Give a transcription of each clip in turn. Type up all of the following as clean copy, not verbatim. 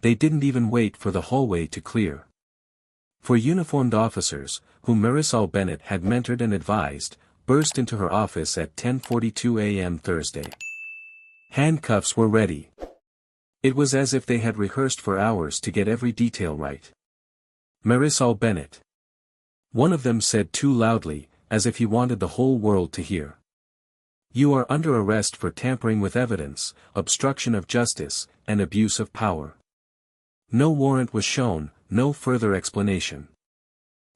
They didn't even wait for the hallway to clear. Four uniformed officers, whom Marisol Bennett had mentored and advised, burst into her office at 10:42 a.m. Thursday. Handcuffs were ready. It was as if they had rehearsed for hours to get every detail right. Marisol Bennett. One of them said too loudly, as if he wanted the whole world to hear. You are under arrest for tampering with evidence, obstruction of justice, and abuse of power. No warrant was shown, no further explanation.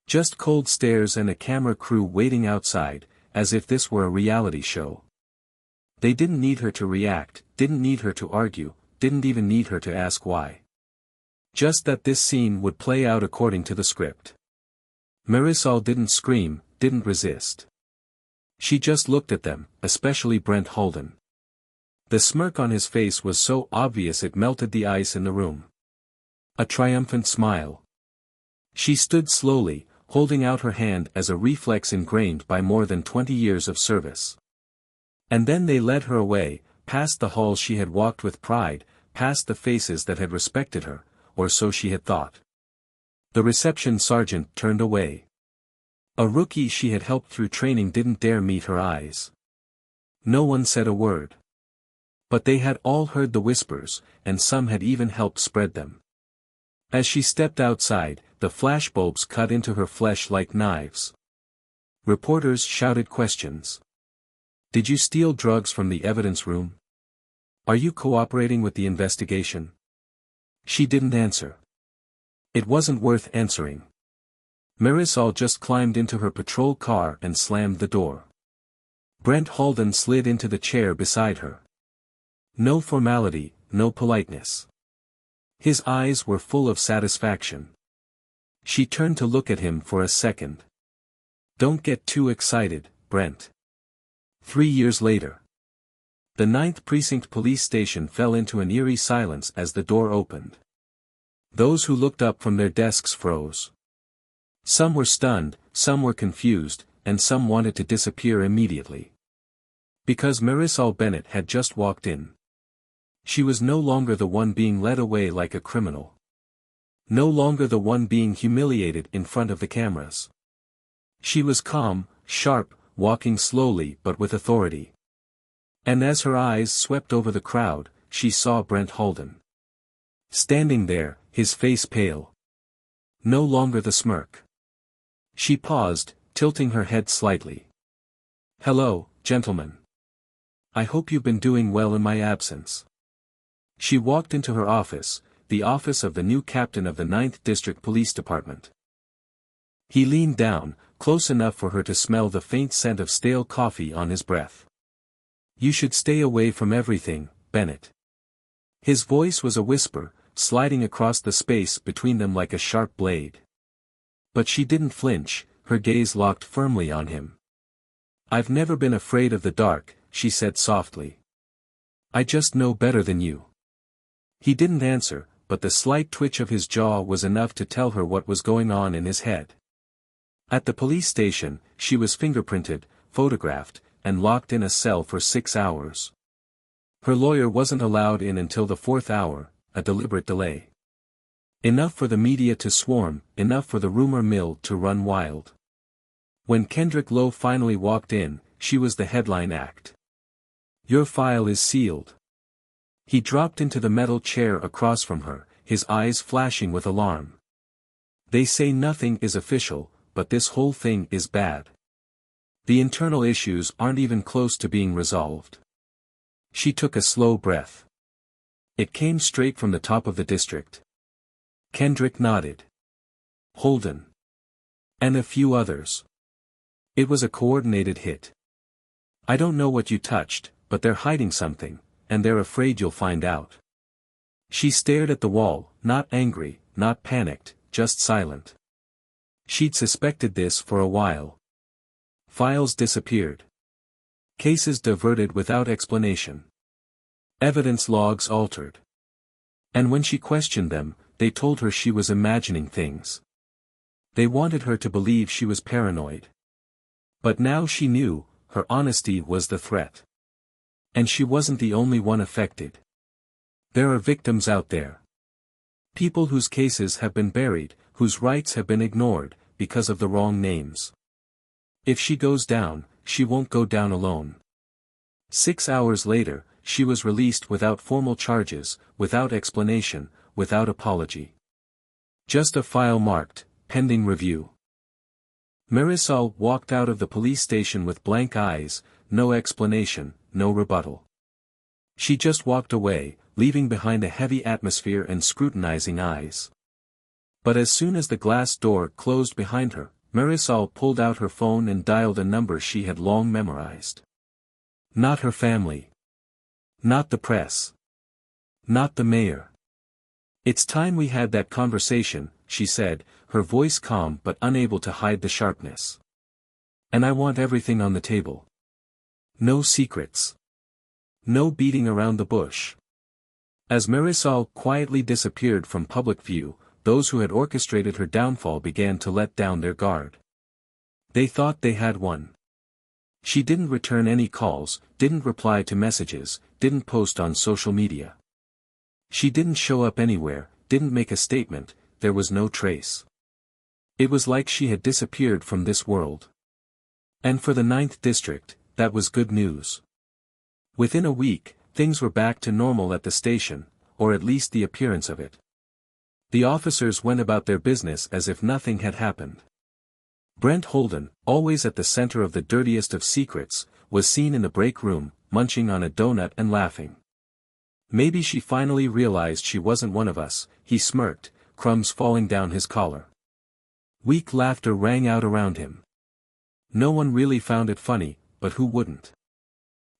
Just cold stares and a camera crew waiting outside, as if this were a reality show. They didn't need her to react, didn't need her to argue, didn't even need her to ask why. Just that this scene would play out according to the script. Marisol didn't scream, didn't resist. She just looked at them, especially Brent Holden. The smirk on his face was so obvious it melted the ice in the room. A triumphant smile. She stood slowly, holding out her hand as a reflex ingrained by more than 20 years of service. And then they led her away, past the halls she had walked with pride, past the faces that had respected her, or so she had thought. The reception sergeant turned away. A rookie she had helped through training didn't dare meet her eyes. No one said a word. But they had all heard the whispers, and some had even helped spread them. As she stepped outside, the flashbulbs cut into her flesh like knives. Reporters shouted questions. Did you steal drugs from the evidence room? Are you cooperating with the investigation? She didn't answer. It wasn't worth answering. Marisol just climbed into her patrol car and slammed the door. Brent Holden slid into the chair beside her. No formality, no politeness. His eyes were full of satisfaction. She turned to look at him for a second. Don't get too excited, Brent. 3 years later. The 9th Precinct Police Station fell into an eerie silence as the door opened. Those who looked up from their desks froze. Some were stunned, some were confused, and some wanted to disappear immediately. Because Marisol Bennett had just walked in. She was no longer the one being led away like a criminal. No longer the one being humiliated in front of the cameras. She was calm, sharp, walking slowly but with authority. And as her eyes swept over the crowd, she saw Brent Holden. Standing there, his face pale. No longer the smirk. She paused, tilting her head slightly. Hello, gentlemen. I hope you've been doing well in my absence. She walked into her office, the office of the new captain of the 9th District Police Department. He leaned down, close enough for her to smell the faint scent of stale coffee on his breath. You should stay away from everything, Bennett. His voice was a whisper, sliding across the space between them like a sharp blade. But she didn't flinch, her gaze locked firmly on him. I've never been afraid of the dark, she said softly. I just know better than you. He didn't answer, but the slight twitch of his jaw was enough to tell her what was going on in his head. At the police station, she was fingerprinted, photographed, and locked in a cell for 6 hours. Her lawyer wasn't allowed in until the 4th hour, a deliberate delay. Enough for the media to swarm, enough for the rumor mill to run wild. When Kendrick Lowe finally walked in, she was the headline act. Your file is sealed. He dropped into the metal chair across from her, his eyes flashing with alarm. They say nothing is official, but this whole thing is bad. The internal issues aren't even close to being resolved. She took a slow breath. It came straight from the top of the district. Kendrick nodded. Holden. And a few others. It was a coordinated hit. I don't know what you touched, but they're hiding something, and they're afraid you'll find out. She stared at the wall, not angry, not panicked, just silent. She'd suspected this for a while. Files disappeared. Cases diverted without explanation. Evidence logs altered. And when she questioned them, they told her she was imagining things. They wanted her to believe she was paranoid. But now she knew, her honesty was the threat. And she wasn't the only one affected. There are victims out there. People whose cases have been buried, whose rights have been ignored, because of the wrong names. If she goes down, she won't go down alone. 6 hours later, she was released without formal charges, without explanation, without apology. Just a file marked, pending review. Marisol walked out of the police station with blank eyes, no explanation, no rebuttal. She just walked away, leaving behind a heavy atmosphere and scrutinizing eyes. But as soon as the glass door closed behind her, Marisol pulled out her phone and dialed a number she had long memorized. Not her family. Not the press. Not the mayor. "It's time we had that conversation," she said, her voice calm but unable to hide the sharpness. "And I want everything on the table. No secrets. No beating around the bush." As Marisol quietly disappeared from public view, those who had orchestrated her downfall began to let down their guard. They thought they had won. She didn't return any calls, didn't reply to messages, didn't post on social media. She didn't show up anywhere, didn't make a statement, there was no trace. It was like she had disappeared from this world. And for the 9th District, that was good news. Within a week, things were back to normal at the station, or at least the appearance of it. The officers went about their business as if nothing had happened. Brent Holden, always at the center of the dirtiest of secrets, was seen in the break room, munching on a donut and laughing. "Maybe she finally realized she wasn't one of us," he smirked, crumbs falling down his collar. Weak laughter rang out around him. No one really found it funny, but who wouldn't?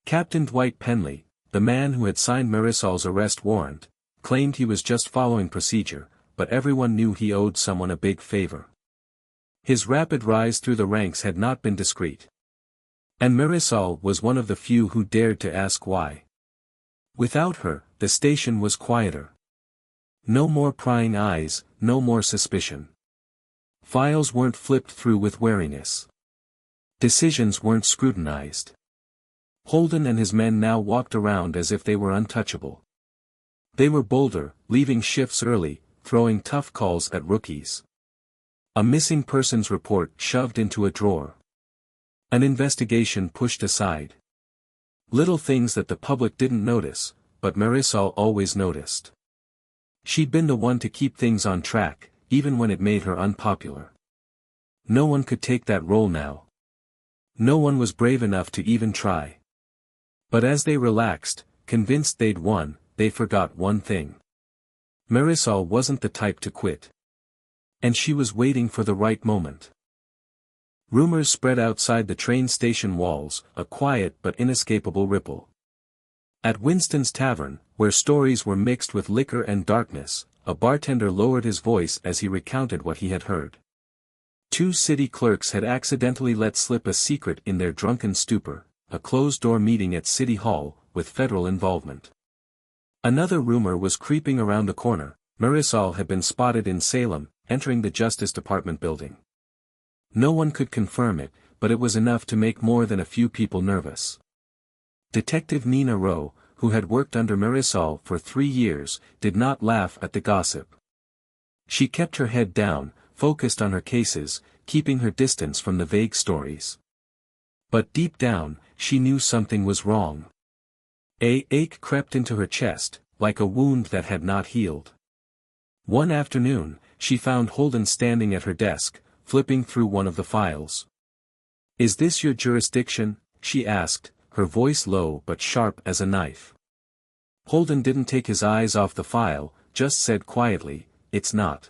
Captain Dwight Penley, the man who had signed Marisol's arrest warrant, claimed he was just following procedure, but everyone knew he owed someone a big favor. His rapid rise through the ranks had not been discreet. And Marisol was one of the few who dared to ask why. Without her, the station was quieter. No more prying eyes, no more suspicion. Files weren't flipped through with wariness. Decisions weren't scrutinized. Holden and his men now walked around as if they were untouchable. They were bolder, leaving shifts early, throwing tough calls at rookies. A missing persons report shoved into a drawer. An investigation pushed aside. Little things that the public didn't notice, but Marisol always noticed. She'd been the one to keep things on track, even when it made her unpopular. No one could take that role now. No one was brave enough to even try. But as they relaxed, convinced they'd won, they forgot one thing. Marisol wasn't the type to quit. And she was waiting for the right moment. Rumors spread outside the train station walls, a quiet but inescapable ripple. At Winston's Tavern, where stories were mixed with liquor and darkness, a bartender lowered his voice as he recounted what he had heard. 2 city clerks had accidentally let slip a secret in their drunken stupor, a closed-door meeting at City Hall, with federal involvement. Another rumor was creeping around the corner: Marisol had been spotted in Salem, entering the Justice Department building. No one could confirm it, but it was enough to make more than a few people nervous. Detective Nina Rowe, who had worked under Marisol for 3 years, did not laugh at the gossip. She kept her head down, focused on her cases, keeping her distance from the vague stories. But deep down, she knew something was wrong. An ache crept into her chest, like a wound that had not healed. One afternoon, she found Holden standing at her desk, flipping through one of the files. "Is this your jurisdiction?" she asked, her voice low but sharp as a knife. Holden didn't take his eyes off the file, just said quietly, "It's not.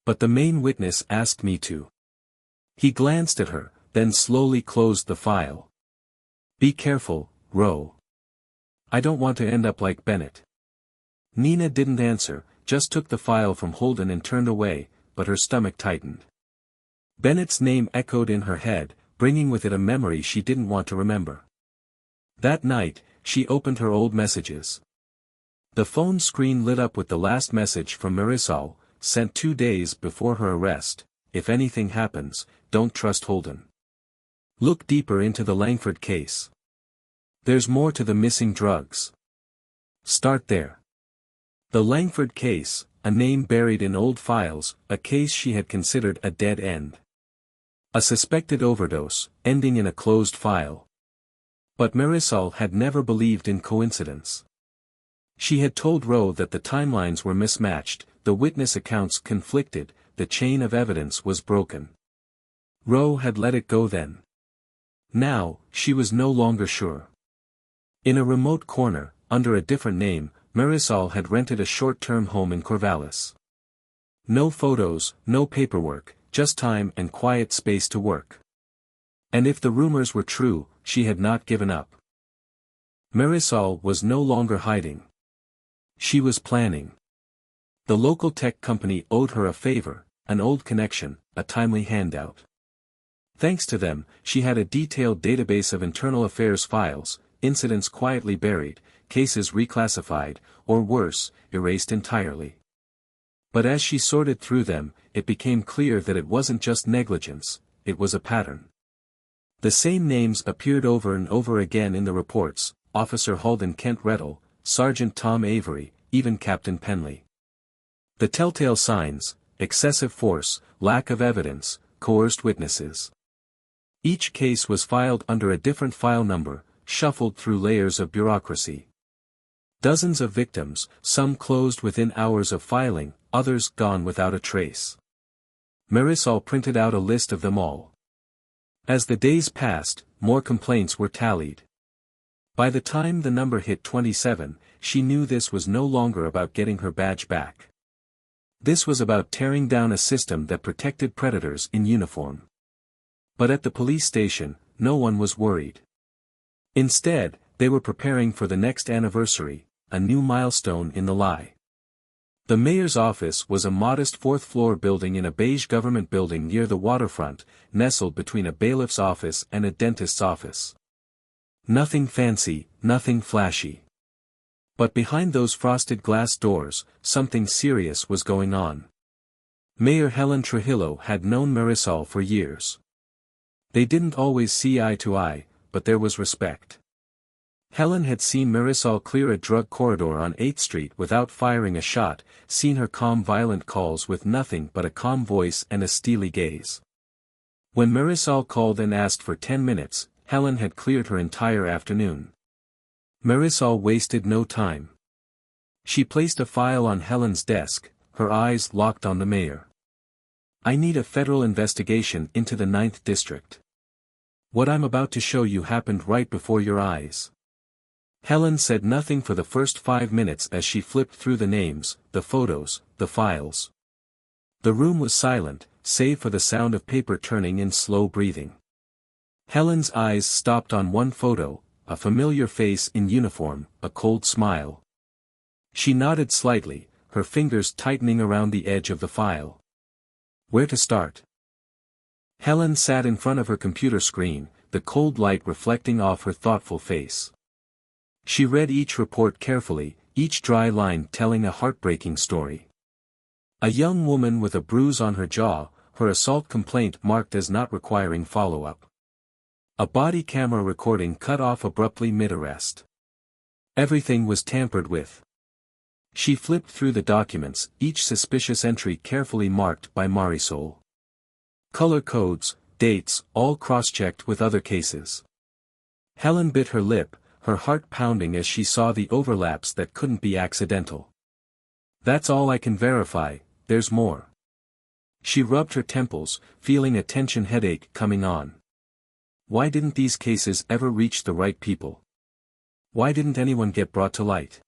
But the main witness asked me to." He glanced at her, then slowly closed the file. "Be careful, Rowe. I don't want to end up like Bennett." Nina didn't answer, just took the file from Holden and turned away, but her stomach tightened. Bennett's name echoed in her head, bringing with it a memory she didn't want to remember. That night, she opened her old messages. The phone screen lit up with the last message from Marisol, sent 2 days before her arrest: "If anything happens, don't trust Holden. Look deeper into the Langford case. There's more to the missing drugs. Start there." The Langford case, a name buried in old files, a case she had considered a dead end. A suspected overdose, ending in a closed file. But Marisol had never believed in coincidence. She had told Rowe that the timelines were mismatched, the witness accounts conflicted, the chain of evidence was broken. Rowe had let it go then. Now, she was no longer sure. In a remote corner, under a different name, Marisol had rented a short-term home in Corvallis. No photos, no paperwork, just time and quiet space to work. And if the rumors were true, she had not given up. Marisol was no longer hiding. She was planning. The local tech company owed her a favor, an old connection, a timely handout. Thanks to them, she had a detailed database of internal affairs files, incidents quietly buried, cases reclassified, or worse, erased entirely. But as she sorted through them, it became clear that it wasn't just negligence, it was a pattern. The same names appeared over and over again in the reports: Officer Halden Kent Rettel, Sergeant Tom Avery, even Captain Penley. The telltale signs: excessive force, lack of evidence, coerced witnesses. Each case was filed under a different file number, shuffled through layers of bureaucracy. Dozens of victims, some closed within hours of filing, others gone without a trace. Marisol printed out a list of them all. As the days passed, more complaints were tallied. By the time the number hit 27, she knew this was no longer about getting her badge back. This was about tearing down a system that protected predators in uniform. But at the police station, no one was worried. Instead, they were preparing for the next anniversary, a new milestone in the lie. The mayor's office was a modest fourth-floor building in a beige government building near the waterfront, nestled between a bailiff's office and a dentist's office. Nothing fancy, nothing flashy. But behind those frosted glass doors, something serious was going on. Mayor Helen Trujillo had known Marisol for years. They didn't always see eye to eye, but there was respect. Helen had seen Marisol clear a drug corridor on 8th Street without firing a shot, seen her calm violent calls with nothing but a calm voice and a steely gaze. When Marisol called and asked for 10 minutes, Helen had cleared her entire afternoon. Marisol wasted no time. She placed a file on Helen's desk, her eyes locked on the mayor. "I need a federal investigation into the 9th District. What I'm about to show you happened right before your eyes." Helen said nothing for the first 5 minutes as she flipped through the names, the photos, the files. The room was silent, save for the sound of paper turning in slow breathing. Helen's eyes stopped on one photo, a familiar face in uniform, a cold smile. She nodded slightly, her fingers tightening around the edge of the file. Where to start? Helen sat in front of her computer screen, the cold light reflecting off her thoughtful face. She read each report carefully, each dry line telling a heartbreaking story. A young woman with a bruise on her jaw, her assault complaint marked as not requiring follow-up. A body camera recording cut off abruptly mid-arrest. Everything was tampered with. She flipped through the documents, each suspicious entry carefully marked by Marisol. Color codes, dates, all cross-checked with other cases. Helen bit her lip, her heart pounding as she saw the overlaps that couldn't be accidental. "That's all I can verify, there's more." She rubbed her temples, feeling a tension headache coming on. Why didn't these cases ever reach the right people? Why didn't anyone get brought to light?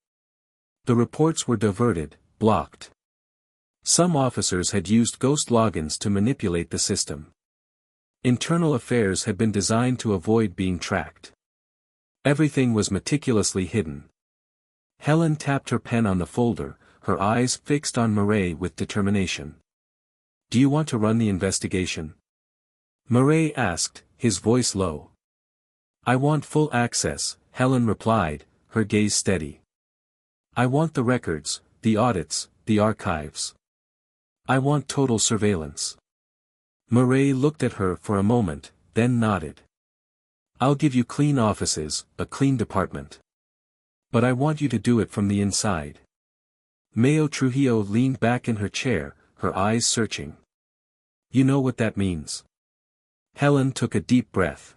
The reports were diverted, blocked. Some officers had used ghost logins to manipulate the system. Internal affairs had been designed to avoid being tracked. Everything was meticulously hidden. Helen tapped her pen on the folder, her eyes fixed on Murray with determination. "Do you want to run the investigation?" Murray asked, his voice low. "I want full access," Helen replied, her gaze steady. "I want the records, the audits, the archives. I want total surveillance." Murray looked at her for a moment, then nodded. "I'll give you clean offices, a clean department. But I want you to do it from the inside. Mayo Trujillo leaned back in her chair, her eyes searching. You know what that means? Helen took a deep breath.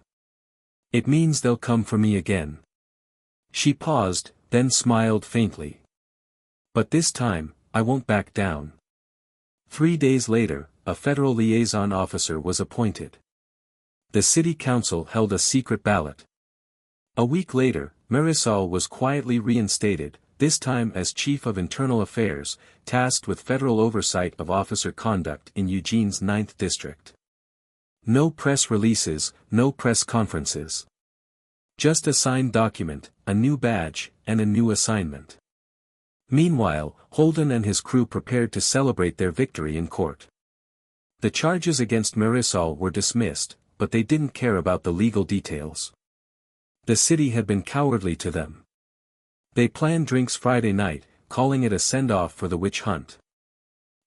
It means they'll come for me again. She paused, then smiled faintly. But this time, I won't back down. 3 days later, a federal liaison officer was appointed. The city council held a secret ballot. A week later, Marisol was quietly reinstated, this time as Chief of Internal Affairs, tasked with federal oversight of officer conduct in Eugene's 9th District. No press releases, no press conferences. Just a signed document, a new badge, and a new assignment. Meanwhile, Holden and his crew prepared to celebrate their victory in court. The charges against Marisol were dismissed, but they didn't care about the legal details. The city had been cowardly to them. They planned drinks Friday night, calling it a send-off for the witch hunt.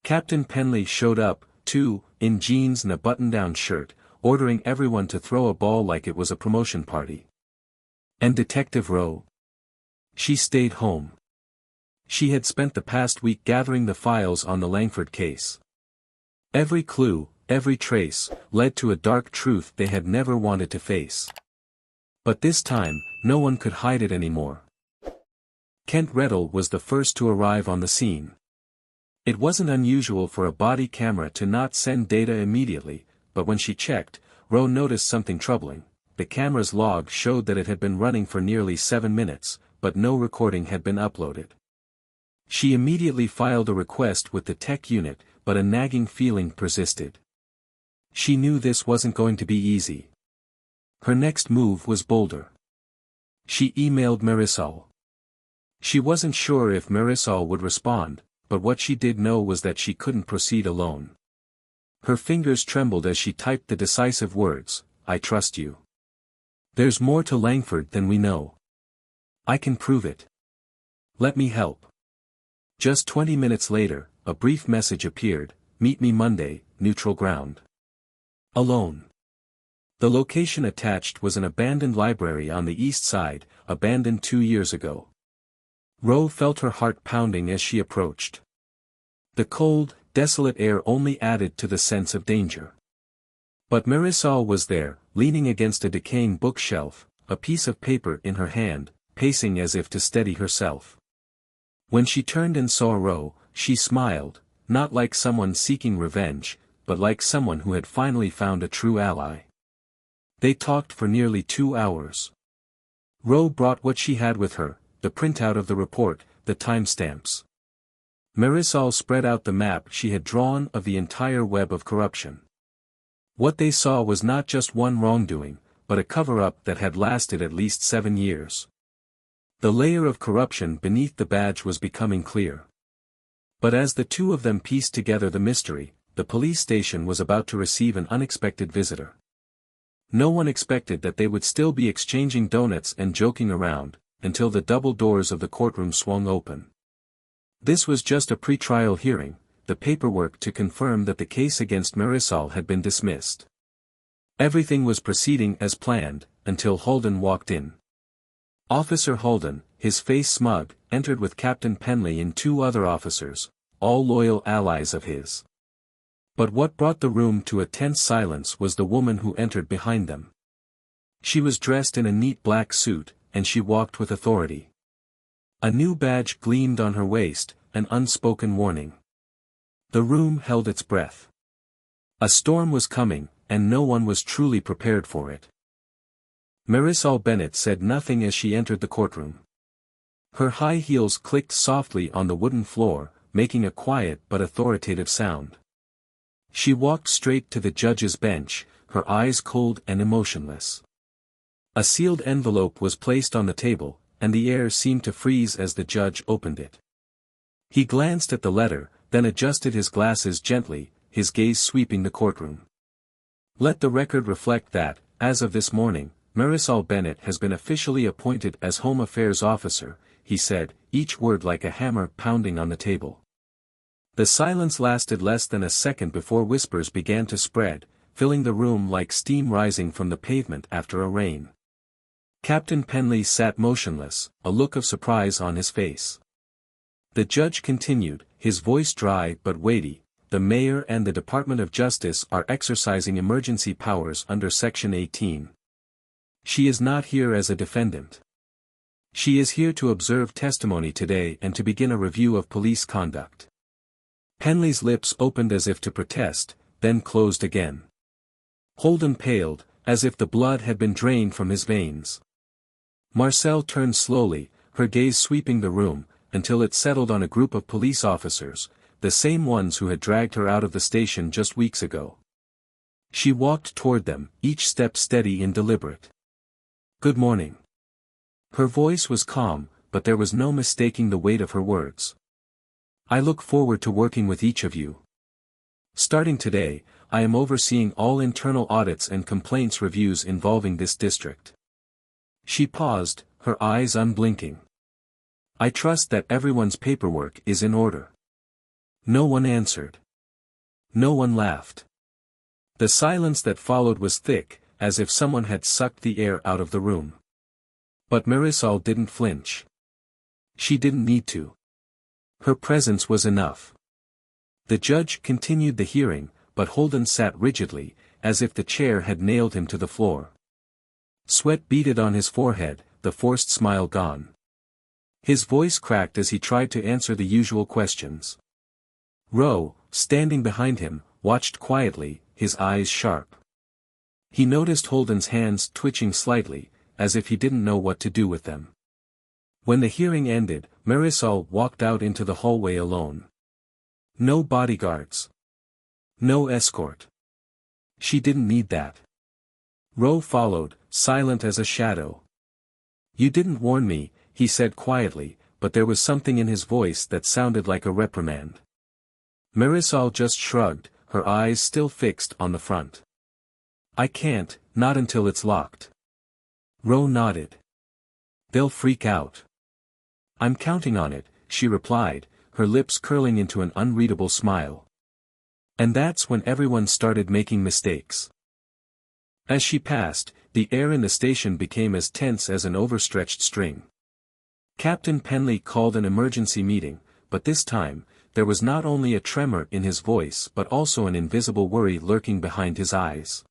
Captain Penley showed up, too, in jeans and a button-down shirt, ordering everyone to throw a ball like it was a promotion party. And Detective Rowe? She stayed home. She had spent the past week gathering the files on the Langford case. Every clue, every trace, led to a dark truth they had never wanted to face. But this time, no one could hide it anymore. Kent Reddle was the first to arrive on the scene. It wasn't unusual for a body camera to not send data immediately, but when she checked, Rowe noticed something troubling. The camera's log showed that it had been running for nearly 7 minutes, but no recording had been uploaded. She immediately filed a request with the tech unit, but a nagging feeling persisted. She knew this wasn't going to be easy. Her next move was bolder. She emailed Marisol. She wasn't sure if Marisol would respond, but what she did know was that she couldn't proceed alone. Her fingers trembled as she typed the decisive words, "I trust you. There's more to Langford than we know. I can prove it. Let me help." Just 20 minutes later, a brief message appeared, "Meet me Monday, neutral ground. Alone." The location attached was an abandoned library on the east side, abandoned 2 years ago. Rowe felt her heart pounding as she approached. The cold, desolate air only added to the sense of danger. But Marisol was there, leaning against a decaying bookshelf, a piece of paper in her hand, pacing as if to steady herself. When she turned and saw Rowe, she smiled, not like someone seeking revenge, but like someone who had finally found a true ally. They talked for nearly 2 hours. Rowe brought what she had with her, the printout of the report, the timestamps. Marisol spread out the map she had drawn of the entire web of corruption. What they saw was not just one wrongdoing, but a cover-up that had lasted at least 7 years. The layer of corruption beneath the badge was becoming clear. But as the two of them pieced together the mystery, the police station was about to receive an unexpected visitor. No one expected that they would still be exchanging donuts and joking around, until the double doors of the courtroom swung open. This was just a pre-trial hearing, the paperwork to confirm that the case against Marisol had been dismissed. Everything was proceeding as planned, until Holden walked in. Officer Holden, his face smug, entered with Captain Penley and 2 other officers, all loyal allies of his. But what brought the room to a tense silence was the woman who entered behind them. She was dressed in a neat black suit, and she walked with authority. A new badge gleamed on her waist, an unspoken warning. The room held its breath. A storm was coming, and no one was truly prepared for it. Marisol Bennett said nothing as she entered the courtroom. Her high heels clicked softly on the wooden floor, making a quiet but authoritative sound. She walked straight to the judge's bench, her eyes cold and emotionless. A sealed envelope was placed on the table, and the air seemed to freeze as the judge opened it. He glanced at the letter, then adjusted his glasses gently, his gaze sweeping the courtroom. "Let the record reflect that, as of this morning, Marisol Bennett has been officially appointed as Home Affairs Officer," he said, each word like a hammer pounding on the table. The silence lasted less than a second before whispers began to spread, filling the room like steam rising from the pavement after a rain. Captain Penley sat motionless, a look of surprise on his face. The judge continued, his voice dry but weighty. The mayor and the Department of Justice are exercising emergency powers under Section 18. She is not here as a defendant. She is here to observe testimony today and to begin a review of police conduct. Penley's lips opened as if to protest, then closed again. Holden paled, as if the blood had been drained from his veins. Marcel turned slowly, her gaze sweeping the room, until it settled on a group of police officers, the same ones who had dragged her out of the station just weeks ago. She walked toward them, each step steady and deliberate. "Good morning." Her voice was calm, but there was no mistaking the weight of her words. "I look forward to working with each of you. Starting today, I am overseeing all internal audits and complaints reviews involving this district." She paused, her eyes unblinking. "I trust that everyone's paperwork is in order." No one answered. No one laughed. The silence that followed was thick, as if someone had sucked the air out of the room. But Marisol didn't flinch. She didn't need to. Her presence was enough. The judge continued the hearing, but Holden sat rigidly, as if the chair had nailed him to the floor. Sweat beaded on his forehead, the forced smile gone. His voice cracked as he tried to answer the usual questions. Rowe, standing behind him, watched quietly, his eyes sharp. He noticed Holden's hands twitching slightly, as if he didn't know what to do with them. When the hearing ended, Marisol walked out into the hallway alone. No bodyguards. No escort. She didn't need that. Rowe followed, silent as a shadow. "You didn't warn me," he said quietly, but there was something in his voice that sounded like a reprimand. Marisol just shrugged, her eyes still fixed on the front. "I can't, not until it's locked." Rowe nodded. "They'll freak out." "I'm counting on it," she replied, her lips curling into an unreadable smile. And that's when everyone started making mistakes. As she passed, the air in the station became as tense as an overstretched string. Captain Penley called an emergency meeting, but this time, there was not only a tremor in his voice but also an invisible worry lurking behind his eyes.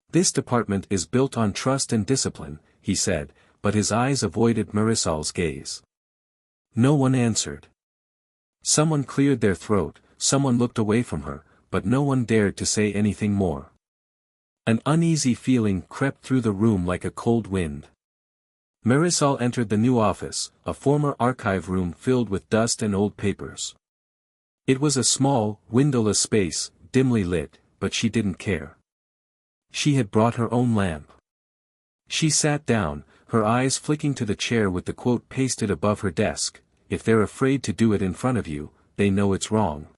"This department is built on trust and discipline," he said, but his eyes avoided Marisol's gaze. No one answered. Someone cleared their throat, someone looked away from her, but no one dared to say anything more. An uneasy feeling crept through the room like a cold wind. Marisol entered the new office, a former archive room filled with dust and old papers. It was a small, windowless space, dimly lit, but she didn't care. She had brought her own lamp. She sat down, her eyes flicking to the chair with the quote pasted above her desk, "If they're afraid to do it in front of you, they know it's wrong."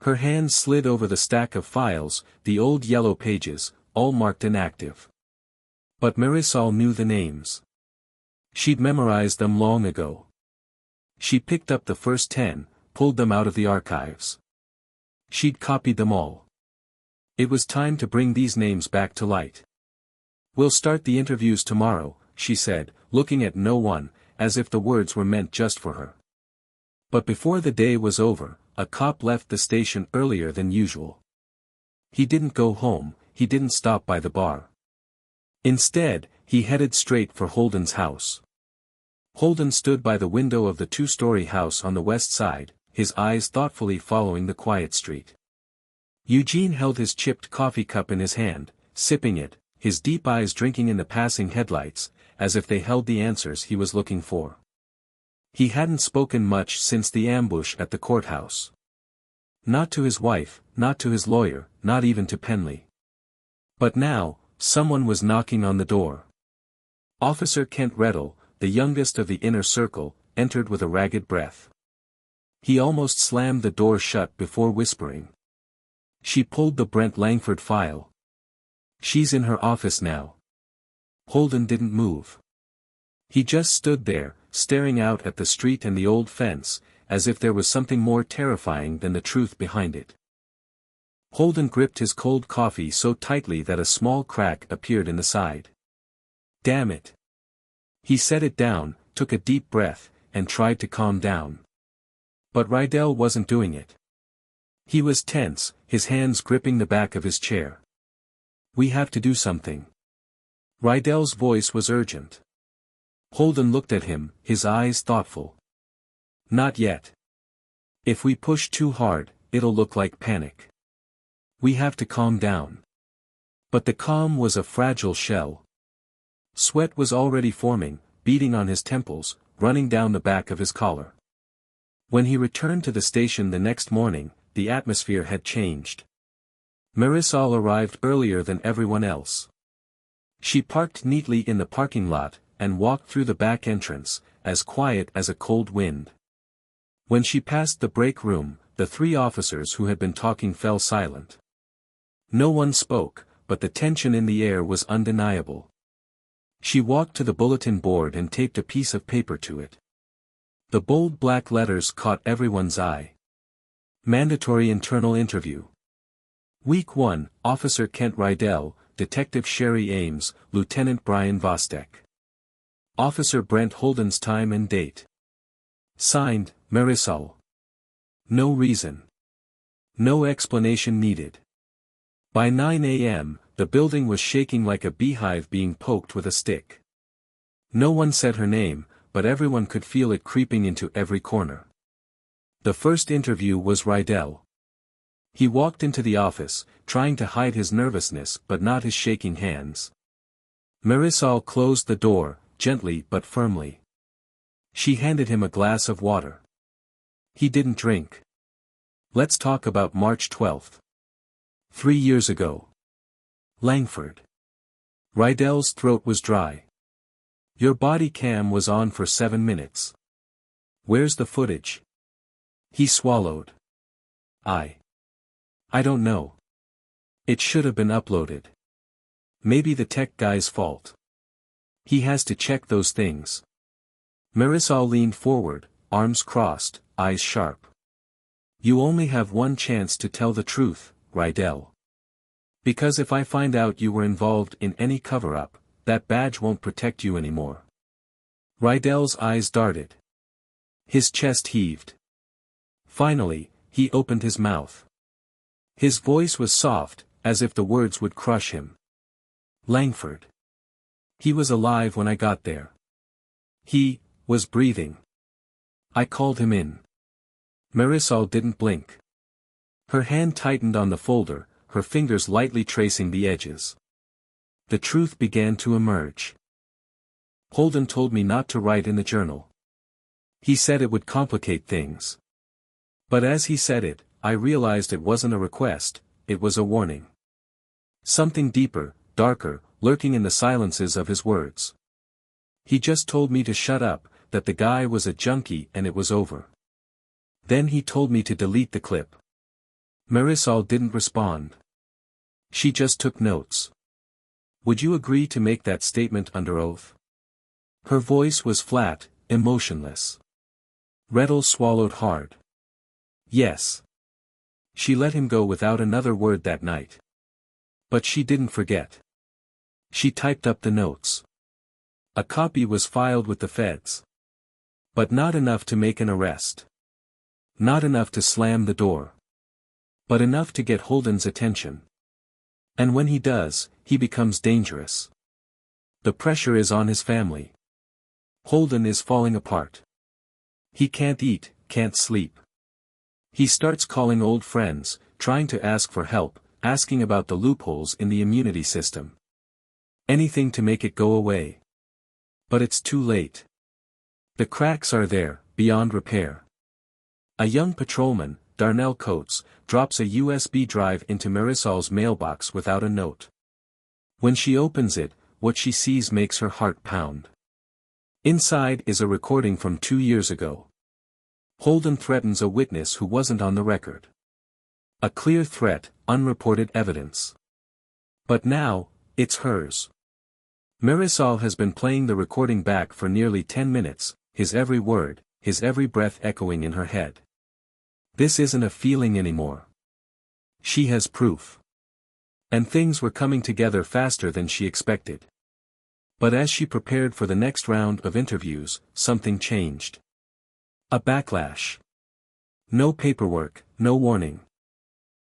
Her hands slid over the stack of files, the old yellow pages, all marked inactive. But Marisol knew the names. She'd memorized them long ago. She picked up the first 10, pulled them out of the archives. She'd copied them all. It was time to bring these names back to light. "We'll start the interviews tomorrow," she said, looking at no one, as if the words were meant just for her. But before the day was over, a cop left the station earlier than usual. He didn't go home, he didn't stop by the bar. Instead, he headed straight for Holden's house. Holden stood by the window of the two-story house on the west side, his eyes thoughtfully following the quiet street. Eugene held his chipped coffee cup in his hand, sipping it, his deep eyes drinking in the passing headlights, as if they held the answers he was looking for. He hadn't spoken much since the ambush at the courthouse. Not to his wife, not to his lawyer, not even to Penley. But now, someone was knocking on the door. Officer Kent Reddle, the youngest of the inner circle, entered with a ragged breath. He almost slammed the door shut before whispering. She pulled the Brent Langford file. "She's in her office now." Holden didn't move. He just stood there, staring out at the street and the old fence, as if there was something more terrifying than the truth behind it. Holden gripped his cold coffee so tightly that a small crack appeared in the side. "Damn it." He set it down, took a deep breath, and tried to calm down. But Rydell wasn't doing it. He was tense, his hands gripping the back of his chair. "We have to do something." Rydell's voice was urgent. Holden looked at him, his eyes thoughtful. "Not yet. If we push too hard, it'll look like panic. We have to calm down." But the calm was a fragile shell. Sweat was already forming, beating on his temples, running down the back of his collar. When he returned to the station the next morning, the atmosphere had changed. Marisol arrived earlier than everyone else. She parked neatly in the parking lot, and walked through the back entrance, as quiet as a cold wind. When she passed the break room, the three officers who had been talking fell silent. No one spoke, but the tension in the air was undeniable. She walked to the bulletin board and taped a piece of paper to it. The bold black letters caught everyone's eye. Mandatory internal interview. Week 1, Officer Kent Rydell, Detective Sherry Ames, Lieutenant Brian Vostek. Officer Brent Holden's time and date. Signed, Marisol. No reason. No explanation needed. By 9 a.m., the building was shaking like a beehive being poked with a stick. No one said her name, but everyone could feel it creeping into every corner. The first interview was Rydell. He walked into the office, trying to hide his nervousness but not his shaking hands. Marisol closed the door, gently but firmly. She handed him a glass of water. He didn't drink. "Let's talk about March 12th. 3 years ago. Langford." Rydell's throat was dry. "Your body cam was on for 7 minutes. Where's the footage?" He swallowed. I don't know. It should have been uploaded. Maybe the tech guy's fault. He has to check those things." Marisol leaned forward, arms crossed, eyes sharp. "You only have one chance to tell the truth, Rydell. Because if I find out you were involved in any cover-up, that badge won't protect you anymore." Rydell's eyes darted. His chest heaved. Finally, he opened his mouth. His voice was soft, as if the words would crush him. "Langford. He was alive when I got there. He was breathing. I called him in." Marisol didn't blink. Her hand tightened on the folder, her fingers lightly tracing the edges. The truth began to emerge. "Holden told me not to write in the journal. He said it would complicate things. But as he said it, I realized it wasn't a request, it was a warning. Something deeper, darker, lurking in the silences of his words. He just told me to shut up, that the guy was a junkie and it was over. Then he told me to delete the clip." Marisol didn't respond. She just took notes. "Would you agree to make that statement under oath?" Her voice was flat, emotionless. Rydell swallowed hard. "Yes." She let him go without another word that night. But she didn't forget. She typed up the notes. A copy was filed with the feds. But not enough to make an arrest. Not enough to slam the door. But enough to get Holden's attention. And when he does, he becomes dangerous. The pressure is on his family. Holden is falling apart. He can't eat, can't sleep. He starts calling old friends, trying to ask for help, asking about the loopholes in the immunity system. Anything to make it go away. But it's too late. The cracks are there, beyond repair. A young patrolman, Darnell Coates, drops a USB drive into Marisol's mailbox without a note. When she opens it, what she sees makes her heart pound. Inside is a recording from 2 years ago. Holden threatens a witness who wasn't on the record. A clear threat, unreported evidence. But now, it's hers. Marisol has been playing the recording back for nearly 10 minutes, his every word, his every breath echoing in her head. This isn't a feeling anymore. She has proof. And things were coming together faster than she expected. But as she prepared for the next round of interviews, something changed. A backlash. No paperwork, no warning.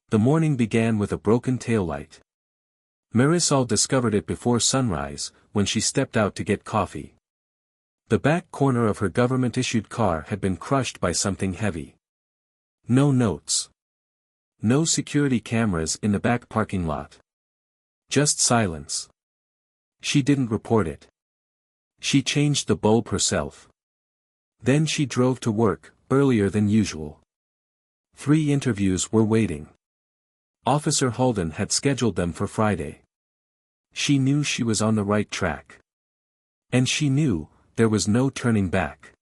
The morning began with a broken taillight. Marisol discovered it before sunrise, when she stepped out to get coffee. The back corner of her government-issued car had been crushed by something heavy. No notes. No security cameras in the back parking lot. Just silence. She didn't report it. She changed the bulb herself. Then she drove to work, earlier than usual. 3 interviews were waiting. Officer Holden had scheduled them for Friday. She knew she was on the right track. And she knew, there was no turning back.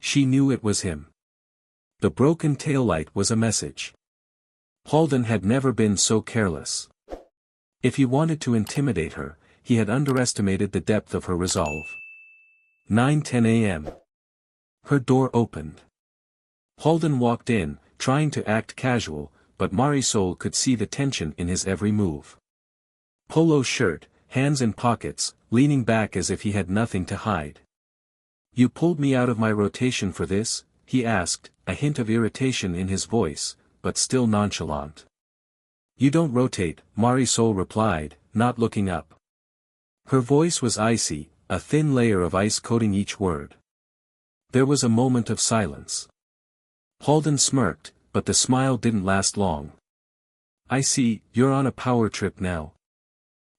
She knew it was him. The broken taillight was a message. Holden had never been so careless. If he wanted to intimidate her, he had underestimated the depth of her resolve. 9:10 a.m. Her door opened. Holden walked in, trying to act casual, but Marisol could see the tension in his every move. Polo shirt, hands in pockets, leaning back as if he had nothing to hide. "You pulled me out of my rotation for this?" he asked, a hint of irritation in his voice, but still nonchalant. "You don't rotate," Marisol replied, not looking up. Her voice was icy, a thin layer of ice coating each word. There was a moment of silence. Holden smirked, but the smile didn't last long. "I see, you're on a power trip now."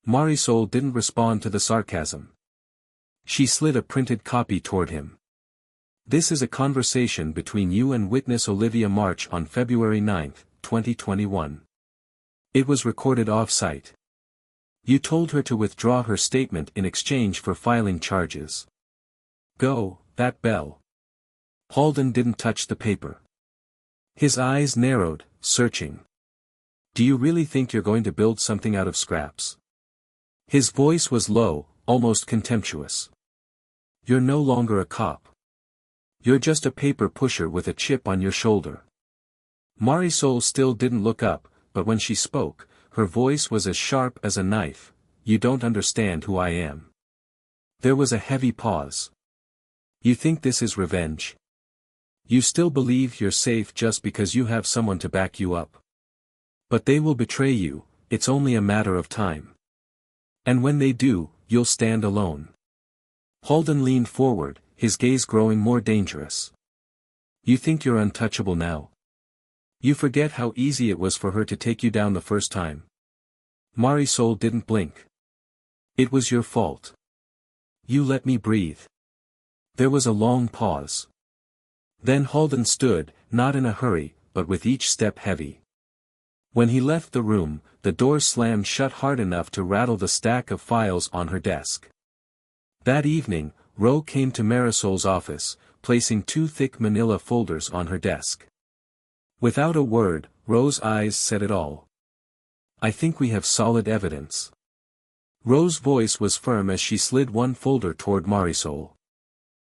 Marisol didn't respond to the sarcasm. She slid a printed copy toward him. "This is a conversation between you and witness Olivia March on February 9, 2021. It was recorded off-site. You told her to withdraw her statement in exchange for filing charges. Go, that bell." Holden didn't touch the paper. His eyes narrowed, searching. "Do you really think you're going to build something out of scraps?" His voice was low, almost contemptuous. "You're no longer a cop. You're just a paper pusher with a chip on your shoulder." Marisol still didn't look up, but when she spoke, her voice was as sharp as a knife. "You don't understand who I am." There was a heavy pause. "You think this is revenge? You still believe you're safe just because you have someone to back you up? But they will betray you, it's only a matter of time. And when they do, you'll stand alone." Holden leaned forward, his gaze growing more dangerous. "You think you're untouchable now? You forget how easy it was for her to take you down the first time." Marisol didn't blink. "It was your fault. You let me breathe." There was a long pause. Then Holden stood, not in a hurry, but with each step heavy. When he left the room, the door slammed shut hard enough to rattle the stack of files on her desk. That evening, Ro came to Marisol's office, placing 2 thick manila folders on her desk. Without a word, Ro's eyes said it all. "I think we have solid evidence." Ro's voice was firm as she slid one folder toward Marisol.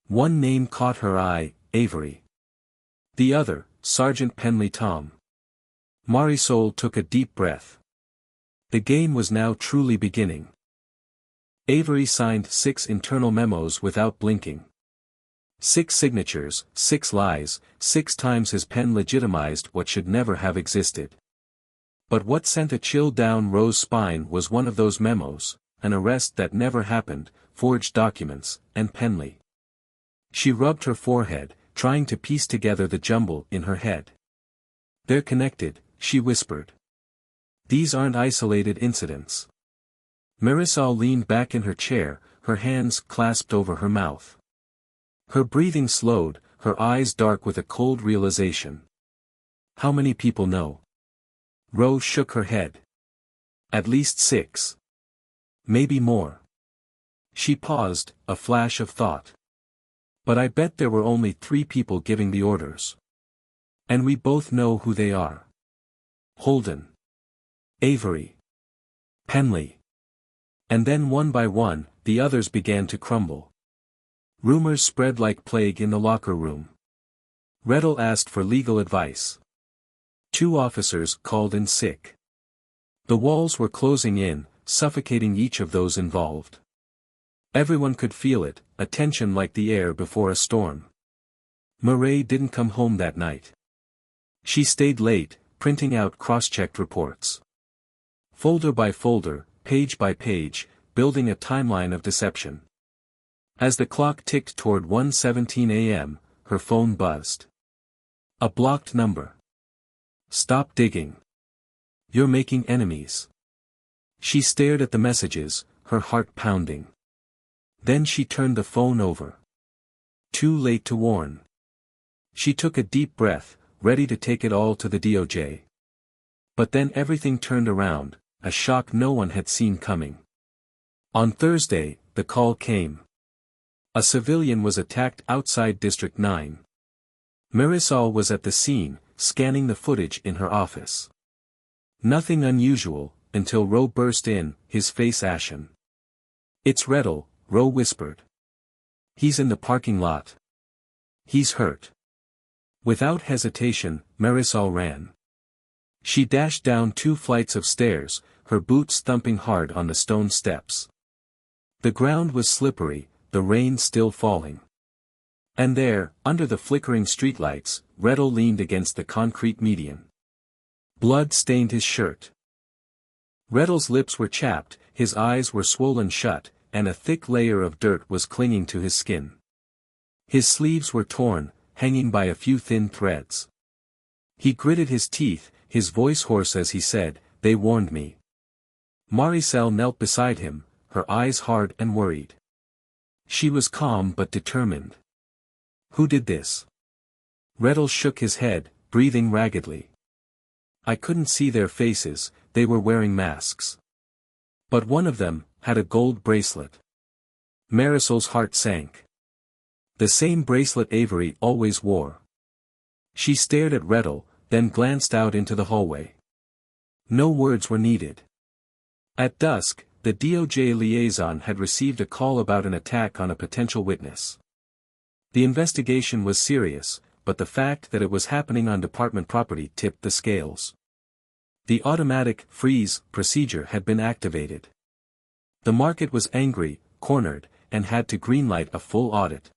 One name caught her eye, Avery. The other, Sergeant Penley Tom. Marisol took a deep breath. The game was now truly beginning. Avery signed 6 internal memos without blinking. 6 signatures, 6 lies, 6 times his pen legitimized what should never have existed. But what sent a chill down Ro's spine was one of those memos, an arrest that never happened, forged documents, and Penley. She rubbed her forehead, trying to piece together the jumble in her head. "They're connected," she whispered. "These aren't isolated incidents." Marisol leaned back in her chair, her hands clasped over her mouth. Her breathing slowed, her eyes dark with a cold realization. "How many people know?" Ro shook her head. "At least 6. Maybe more." She paused, a flash of thought. "But I bet there were only 3 people giving the orders. And we both know who they are. Holden. Avery. Penley." And then one by one, the others began to crumble. Rumors spread like plague in the locker room. Redell asked for legal advice. 2 officers called in sick. The walls were closing in, suffocating each of those involved. Everyone could feel it, a tension like the air before a storm. Murray didn't come home that night. She stayed late, printing out cross-checked reports. Folder by folder, page by page, building a timeline of deception. As the clock ticked toward 1:17 a.m., her phone buzzed. A blocked number. Stop digging. You're making enemies. She stared at the messages, her heart pounding. Then she turned the phone over. Too late to warn. She took a deep breath, ready to take it all to the DOJ. But then everything turned around, a shock no one had seen coming. On Thursday, the call came. A civilian was attacked outside District 9. Marisol was at the scene, scanning the footage in her office. Nothing unusual, until Roe burst in, his face ashen. "It's Redl," Roe whispered. "He's in the parking lot. He's hurt." Without hesitation, Marisol ran. She dashed down 2 flights of stairs, her boots thumping hard on the stone steps. The ground was slippery, the rain still falling. And there, under the flickering streetlights, Redl leaned against the concrete median. Blood stained his shirt. Redl's lips were chapped, his eyes were swollen shut, and a thick layer of dirt was clinging to his skin. His sleeves were torn, hanging by a few thin threads. He gritted his teeth, his voice hoarse as he said, "They warned me." Marisol knelt beside him, her eyes hard and worried. She was calm but determined. "Who did this?" Redl shook his head, breathing raggedly. "I couldn't see their faces, they were wearing masks. But one of them had a gold bracelet." Marisol's heart sank. The same bracelet Avery always wore. She stared at Redl, then glanced out into the hallway. No words were needed. At dusk, the DOJ liaison had received a call about an attack on a potential witness. The investigation was serious, but the fact that it was happening on department property tipped the scales. The automatic freeze procedure had been activated. The market was angry, cornered, and had to greenlight a full audit.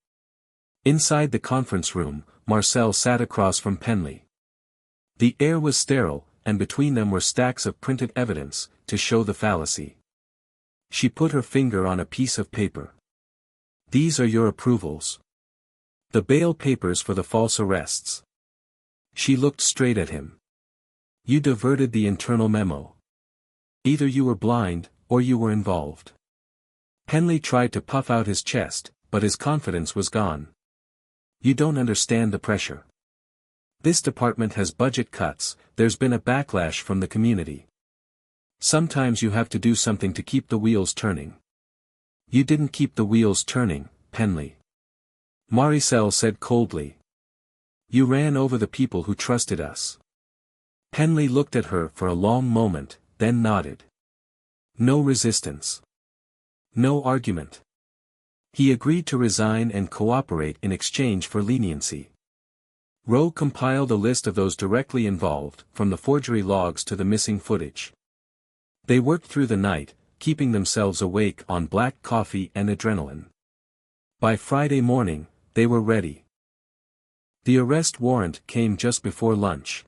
Inside the conference room, Marcel sat across from Penley. The air was sterile, and between them were stacks of printed evidence, to show the fallacy. She put her finger on a piece of paper. "These are your approvals. The bail papers for the false arrests." She looked straight at him. "You diverted the internal memo. Either you were blind, or you were involved." Penley tried to puff out his chest, but his confidence was gone. "You don't understand the pressure. This department has budget cuts, there's been a backlash from the community. Sometimes you have to do something to keep the wheels turning." "You didn't keep the wheels turning, Penley," Marisol said coldly. "You ran over the people who trusted us." Penley looked at her for a long moment, then nodded. No resistance. No argument. He agreed to resign and cooperate in exchange for leniency. Roe compiled a list of those directly involved, from the forgery logs to the missing footage. They worked through the night, keeping themselves awake on black coffee and adrenaline. By Friday morning, they were ready. The arrest warrant came just before lunch.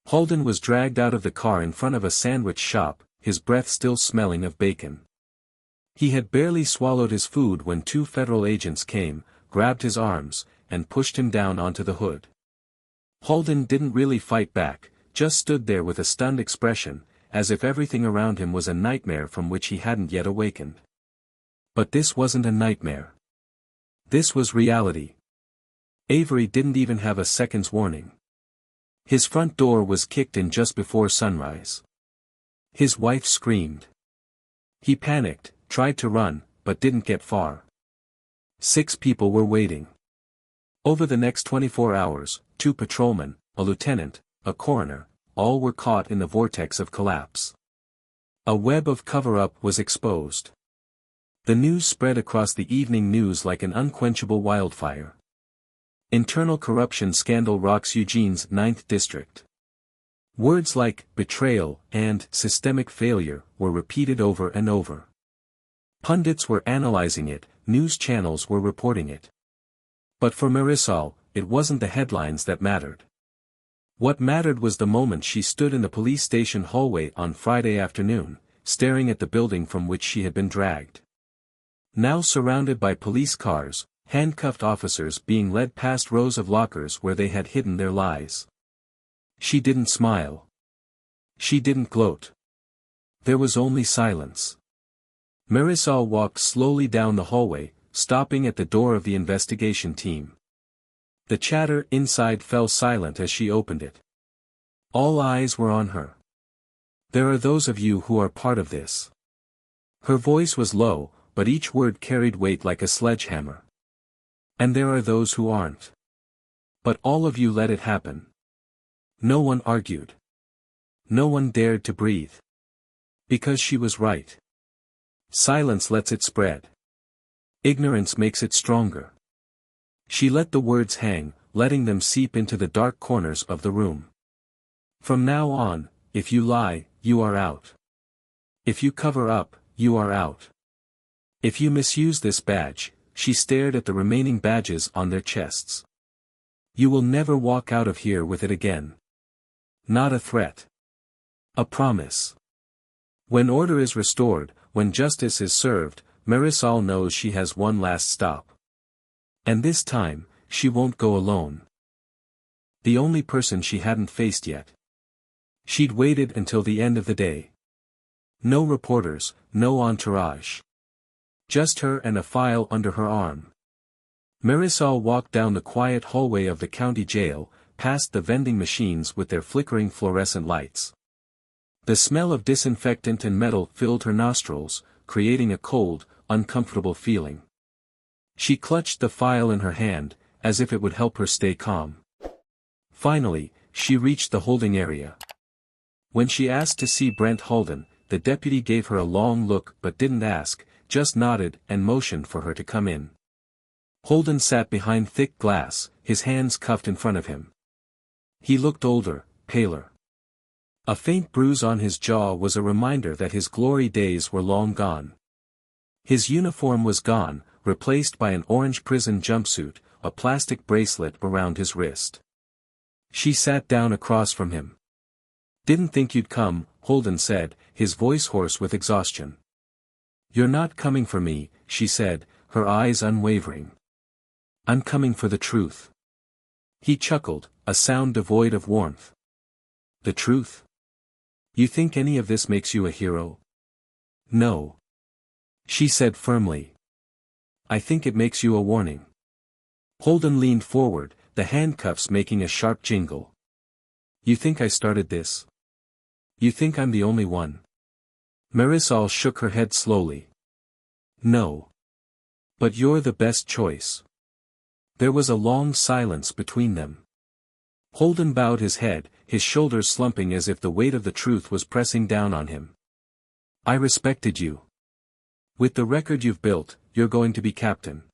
Holden was dragged out of the car in front of a sandwich shop, his breath still smelling of bacon. He had barely swallowed his food when 2 federal agents came, grabbed his arms, and pushed him down onto the hood. Holden didn't really fight back, just stood there with a stunned expression, as if everything around him was a nightmare from which he hadn't yet awakened. But this wasn't a nightmare. This was reality. Avery didn't even have a second's warning. His front door was kicked in just before sunrise. His wife screamed. He panicked, tried to run, but didn't get far. 6 people were waiting. Over the next 24 hours, 2 patrolmen, a lieutenant, a coroner, all were caught in the vortex of collapse. A web of cover-up was exposed. The news spread across the evening news like an unquenchable wildfire. Internal corruption scandal rocks Eugene's 9th district. Words like betrayal and systemic failure were repeated over and over. Pundits were analyzing it, news channels were reporting it. But for Marisol, it wasn't the headlines that mattered. What mattered was the moment she stood in the police station hallway on Friday afternoon, staring at the building from which she had been dragged. Now surrounded by police cars, handcuffed officers being led past rows of lockers where they had hidden their lies. She didn't smile. She didn't gloat. There was only silence. Marisol walked slowly down the hallway, stopping at the door of the investigation team. The chatter inside fell silent as she opened it. All eyes were on her. There are those of you who are part of this. Her voice was low, but each word carried weight like a sledgehammer. And there are those who aren't. But all of you let it happen. No one argued. No one dared to breathe. Because she was right. Silence lets it spread. Ignorance makes it stronger. She let the words hang, letting them seep into the dark corners of the room. From now on, if you lie, you are out. If you cover up, you are out. If you misuse this badge, she stared at the remaining badges on their chests. You will never walk out of here with it again. Not a threat. A promise. When order is restored, when justice is served, Marisol knows she has one last stop. And this time, she won't go alone. The only person she hadn't faced yet. She'd waited until the end of the day. No reporters, no entourage. Just her and a file under her arm. Marisol walked down the quiet hallway of the county jail, past the vending machines with their flickering fluorescent lights. The smell of disinfectant and metal filled her nostrils, creating a cold, uncomfortable feeling. She clutched the file in her hand, as if it would help her stay calm. Finally, she reached the holding area. When she asked to see Brent Holden, the deputy gave her a long look but didn't ask, just nodded and motioned for her to come in. Holden sat behind thick glass, his hands cuffed in front of him. He looked older, paler. A faint bruise on his jaw was a reminder that his glory days were long gone. His uniform was gone, replaced by an orange prison jumpsuit, a plastic bracelet around his wrist. She sat down across from him. "Didn't think you'd come," Holden said, his voice hoarse with exhaustion. "You're not coming for me," she said, her eyes unwavering. "I'm coming for the truth." He chuckled, a sound devoid of warmth. "The truth? You think any of this makes you a hero?" "No," she said firmly. "I think it makes you a warning." Holden leaned forward, the handcuffs making a sharp jingle. "You think I started this? You think I'm the only one?" Marisol shook her head slowly. "No. But you're the best choice." There was a long silence between them. Holden bowed his head, his shoulders slumping as if the weight of the truth was pressing down on him. "I respected you. With the record you've built, you're going to be captain."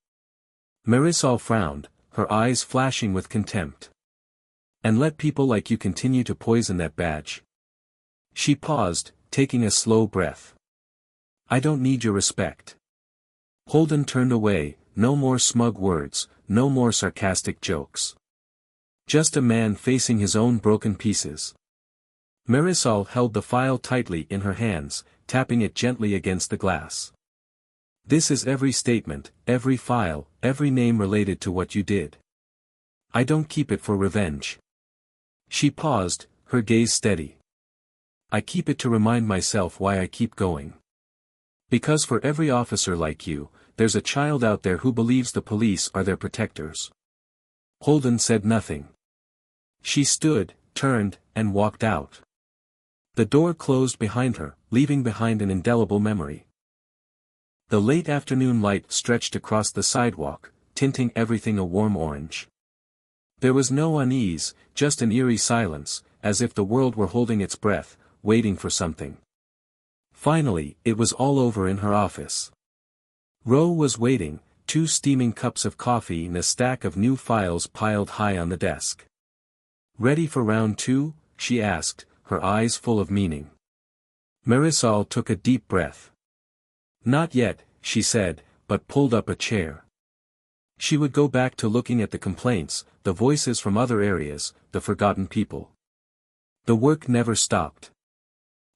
Marisol frowned, her eyes flashing with contempt. "And let people like you continue to poison that badge?" She paused, taking a slow breath. "I don't need your respect." Holden turned away, no more smug words, no more sarcastic jokes. Just a man facing his own broken pieces. Marisol held the file tightly in her hands, tapping it gently against the glass. "This is every statement, every file, every name related to what you did. I don't keep it for revenge." She paused, her gaze steady. "I keep it to remind myself why I keep going. Because for every officer like you, there's a child out there who believes the police are their protectors." Holden said nothing. She stood, turned, and walked out. The door closed behind her, leaving behind an indelible memory. The late afternoon light stretched across the sidewalk, tinting everything a warm orange. There was no unease, just an eerie silence, as if the world were holding its breath, waiting for something. Finally, it was all over in her office. Rowe was waiting, 2 steaming cups of coffee and a stack of new files piled high on the desk. "Ready for round 2?" she asked, her eyes full of meaning. Marisol took a deep breath. "Not yet," she said, but pulled up a chair. She would go back to looking at the complaints, the voices from other areas, the forgotten people. The work never stopped.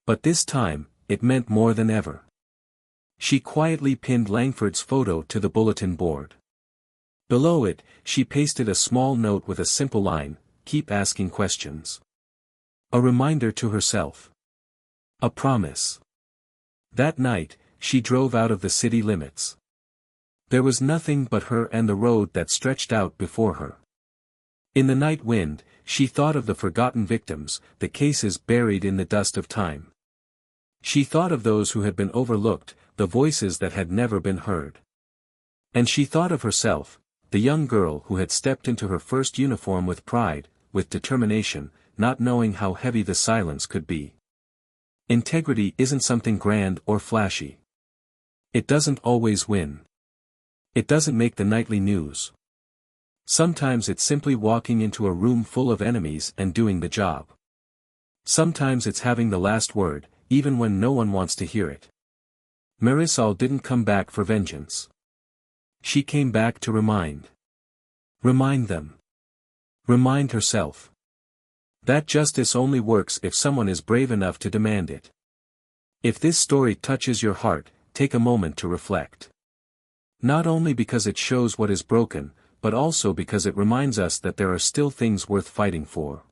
But this time, it meant more than ever. She quietly pinned Langford's photo to the bulletin board. Below it, she pasted a small note with a simple line, "Keep asking questions." A reminder to herself. A promise. That night, she drove out of the city limits. There was nothing but her and the road that stretched out before her. In the night wind, she thought of the forgotten victims, the cases buried in the dust of time. She thought of those who had been overlooked, the voices that had never been heard. And she thought of herself, the young girl who had stepped into her first uniform with pride, with determination, not knowing how heavy the silence could be. Integrity isn't something grand or flashy. It doesn't always win. It doesn't make the nightly news. Sometimes it's simply walking into a room full of enemies and doing the job. Sometimes it's having the last word, even when no one wants to hear it. Marisol didn't come back for vengeance. She came back to remind. Remind them. Remind herself. That justice only works if someone is brave enough to demand it. If this story touches your heart, take a moment to reflect. Not only because it shows what is broken, but also because it reminds us that there are still things worth fighting for.